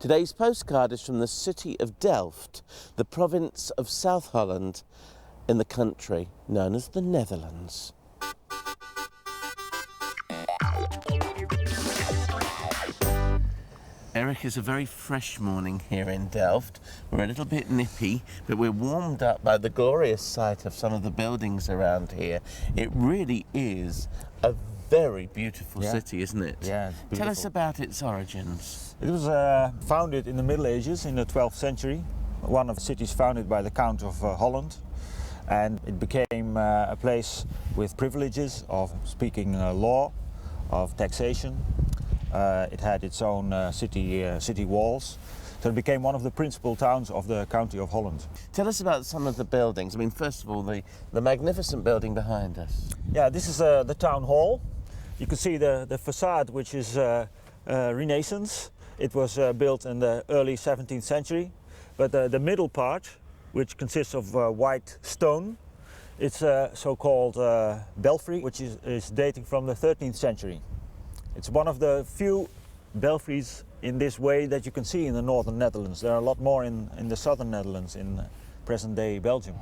Today's postcard is from the city of Delft, the province of South Holland, in the country known as the Netherlands. Eric, it's a very fresh morning here in Delft. We're a little bit nippy, but we're warmed up by the glorious sight of some of the buildings around here. It really is a very beautiful city, isn't it? Yeah, it's beautiful. Tell us about its origins. It was founded in the Middle Ages, in the 12th century. One of the cities founded by the Count of Holland. And it became a place with privileges of speaking law, of taxation. It had its own city walls. So it became one of the principal towns of the county of Holland. Tell us about some of the buildings. I mean, first of all, the magnificent building behind us. Yeah, this is the town hall. You can see the facade, which is Renaissance. It was built in the early 17th century. But the middle part, which consists of white stone, it's a so-called belfry, which is dating from the 13th century. It's one of the few belfries in this way that you can see in the northern Netherlands. There are a lot more in the southern Netherlands, in present-day Belgium.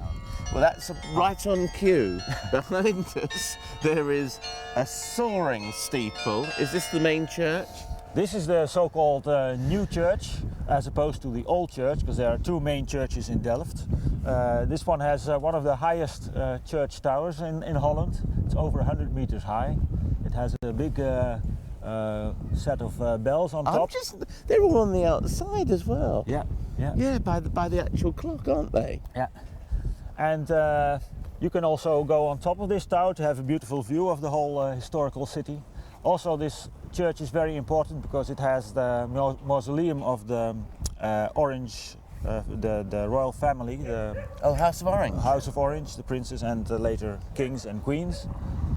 Well, that's right on cue. Behind us, there is a soaring steeple. Is this the main church? This is the so-called new church, as opposed to the old church, because there are two main churches in Delft. This one has one of the highest church towers in Holland. It's over 100 meters high. It has a big set of bells on top. They're all on the outside as well. Yeah. Yeah, by the actual clock, aren't they? Yeah. And you can also go on top of this tower to have a beautiful view of the whole historical city. Also, this church is very important because it has the mausoleum of the Orange, the royal family. House of Orange. House of Orange, the princes and later kings and queens.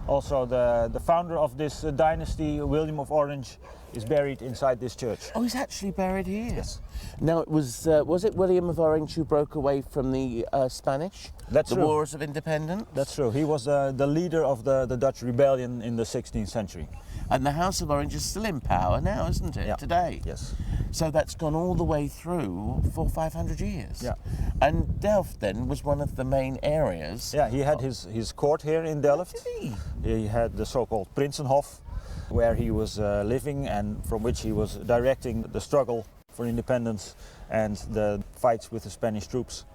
Also, the founder of this dynasty, William of Orange, is buried inside this church. Oh, he's actually buried here? Yes. Now, was it William of Orange who broke away from the Spanish? That's true. The Wars of Independence? That's true. He was the leader of the Dutch rebellion in the 16th century. And the House of Orange is still in power now, isn't it, today? Yes. So that's gone all the way through for 500 years. Yeah. And Delft then was one of the main areas. Yeah, he had his court here in Delft. Did he? He had the so-called Prinsenhof, where he was living and from which he was directing the struggle for independence and the fights with the Spanish troops.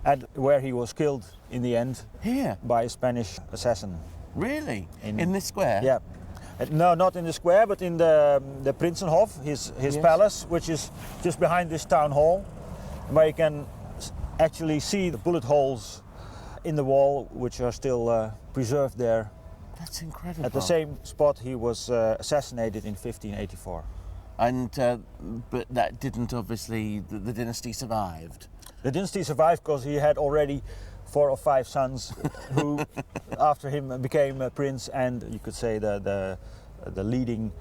And where he was killed in the end Here? by a Spanish assassin. Really? In this square? Yeah. No, not in the square, but in the Prinsenhof, his palace, which is just behind this town hall, where you can actually see the bullet holes in the wall, which are still preserved there. That's incredible. At the same spot he was assassinated in 1584. And but that didn't obviously, the dynasty survived. The dynasty survived because he had already 4 or 5 sons who after him became a prince, and you could say the leading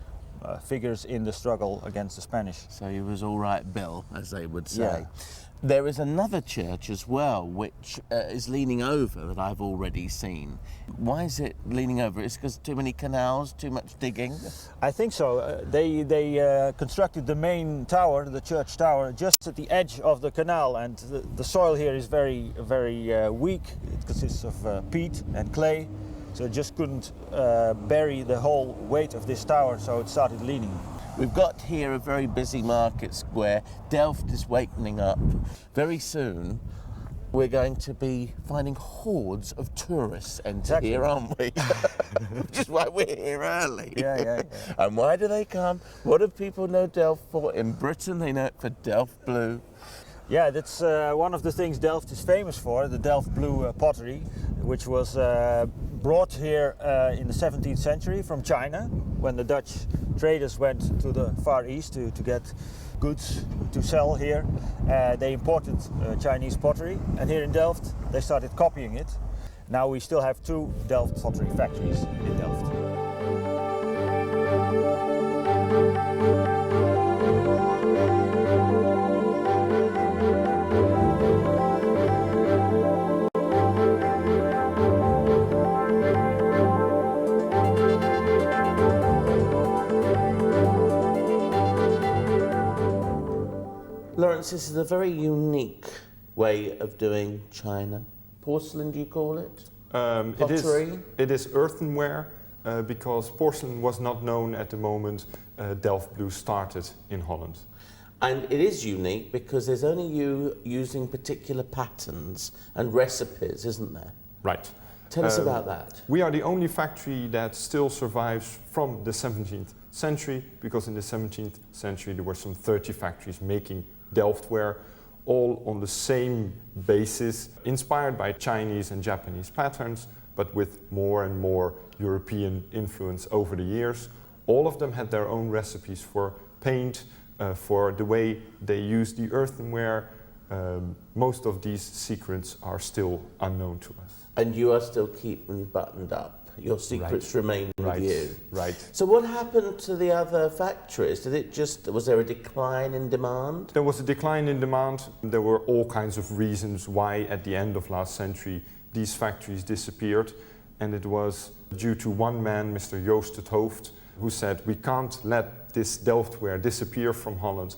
figures in the struggle against the Spanish. So he was all right, Bill, as they would say. Yeah. There is another church as well, which is leaning over, that I've already seen. Why is it leaning over? Is it because too many canals, too much digging? I think so. They constructed the main tower, the church tower, just at the edge of the canal, and the soil here is very, very weak. It consists of peat and clay, so it just couldn't bury the whole weight of this tower, so it started leaning. We've got here a very busy market square. Delft is wakening up. Very soon, we're going to be finding hordes of tourists enter here, aren't we? Which is why we're here early. Yeah. And why do they come? What do people know Delft for? In Britain, they know it for Delft Blue. Yeah, that's one of the things Delft is famous for, the Delft Blue pottery, which was brought here in the 17th century from China, when the Dutch traders went to the Far East to get goods to sell here. They imported Chinese pottery, and here in Delft they started copying it. Now we still have 2 Delft pottery factories in Delft. Lawrence, this is a very unique way of doing china. Porcelain, do you call it? Pottery? It is earthenware because porcelain was not known at the moment Delft Blue started in Holland. And it is unique because there's only you using particular patterns and recipes, isn't there? Right. Tell us about that. We are the only factory that still survives from the 17th century, because in the 17th century there were some 30 factories making Delftware, all on the same basis, inspired by Chinese and Japanese patterns, but with more and more European influence over the years. All of them had their own recipes for paint, for the way they use the earthenware. Most of these secrets are still unknown to us. And you are still keeping buttoned up. Your secrets remain with you. Right. So what happened to the other factories? Was there a decline in demand? There was a decline in demand. There were all kinds of reasons why at the end of last century these factories disappeared. And it was due to one man, Mr. Joost het Hoofd, who said, we can't let this Delftware disappear from Holland.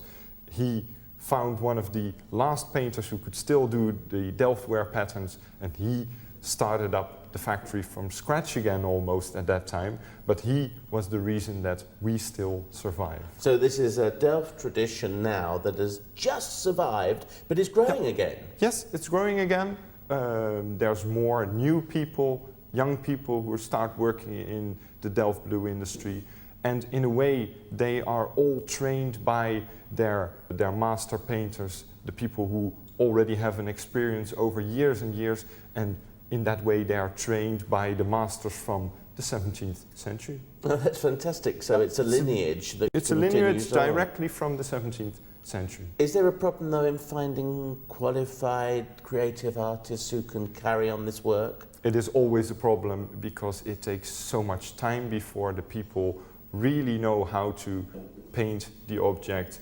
He found one of the last painters who could still do the Delftware patterns, and he started up the factory from scratch again almost at that time, but he was the reason that we still survive. So this is a Delft tradition now that has just survived, but is growing again. Yes, it's growing again. There's more new people, young people who start working in the Delft Blue industry, and in a way they are all trained by their master painters, the people who already have an experience over years and years, and in that way they are trained by the masters from the 17th century. Oh, that's fantastic. So it's a lineage that It's a lineage directly from the 17th century. Is there a problem though in finding qualified creative artists who can carry on this work? It is always a problem because it takes so much time before the people really know how to paint the object.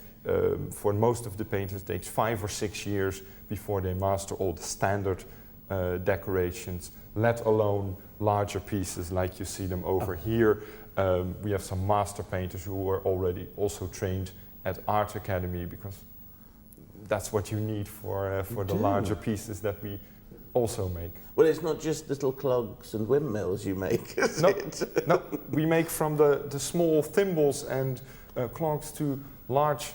For most of the painters it takes 5 or 6 years before they master all the standard decorations, let alone larger pieces like you see them over here. We have some master painters who were already also trained at Art Academy, because that's what you need for the larger pieces that we also make. Well, it's not just little clogs and windmills you make, is it? No, we make from the small thimbles and clogs to large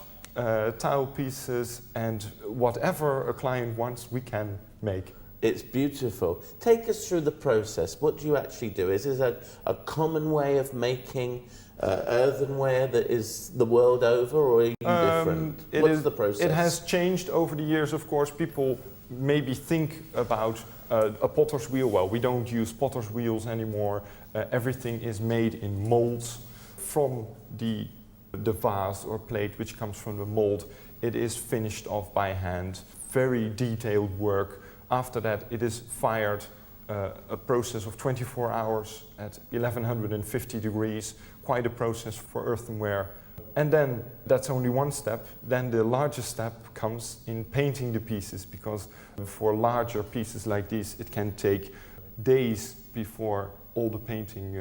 tile pieces, and whatever a client wants we can make. It's beautiful. Take us through the process. What do you actually do? Is this a common way of making earthenware that is the world over, or are you different? What's the process? It has changed over the years, of course. People maybe think about a potter's wheel. Well, we don't use potter's wheels anymore. Everything is made in molds from the vase or plate which comes from the mold. It is finished off by hand. Very detailed work. After that, it is fired, a process of 24 hours at 1150 degrees, quite a process for earthenware. And then that's only one step. Then the largest step comes in painting the pieces, because for larger pieces like these, it can take days before all the painting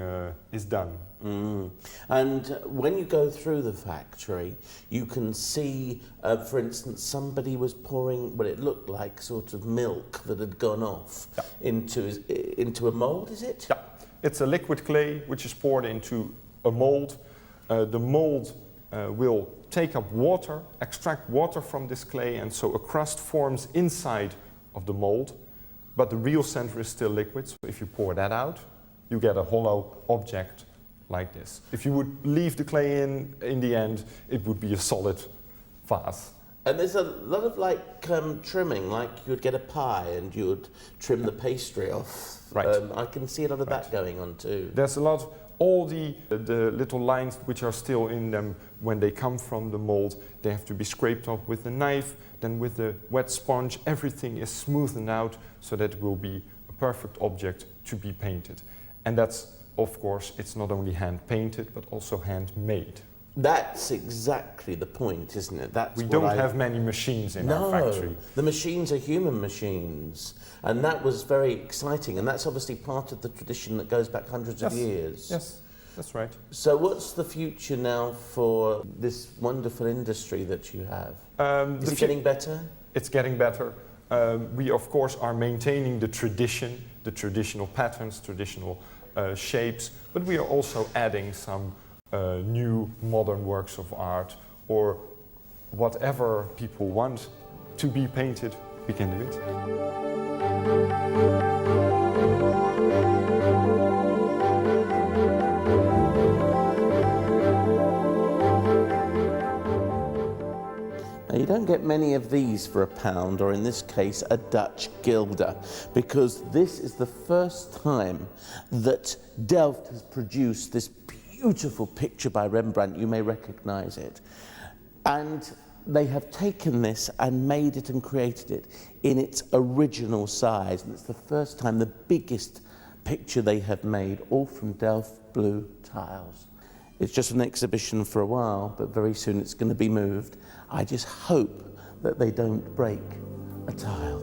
is done. Mm. And when you go through the factory, you can see, for instance, somebody was pouring what it looked like sort of milk that had gone off into a mould, is it? Yeah, it's a liquid clay which is poured into a mould. The mould will take up water, extract water from this clay, and so a crust forms inside of the mould, but the real center is still liquid. So if you pour that out, you get a hollow object like this. If you would leave the clay in the end, it would be a solid vase. And there's a lot of trimming, like you'd get a pie and you would trim the pastry off. Right. I can see a lot of that going on too. There's a lot, all the little lines which are still in them when they come from the mold, they have to be scraped off with a knife, then with a wet sponge, everything is smoothened out so that it will be a perfect object to be painted. And that's, of course, it's not only hand painted, but also handmade. That's exactly the point, isn't it? We don't have many machines in our factory. The machines are human machines, and that was very exciting, and that's obviously part of the tradition that goes back hundreds of years. Yes. That's right. So what's the future now for this wonderful industry that you have? Is it getting better? It's getting better. We of course are maintaining the tradition, the traditional patterns, traditional shapes, but we are also adding some new modern works of art, or whatever people want to be painted, we can do it. Now, you don't get many of these for £1, or in this case, a Dutch guilder, because this is the first time that Delft has produced this beautiful picture by Rembrandt. You may recognize it. And they have taken this and made it and created it in its original size. And it's the first time, the biggest picture they have made, all from Delft blue tiles. It's just an exhibition for a while, but very soon it's going to be moved. I just hope that they don't break a tile.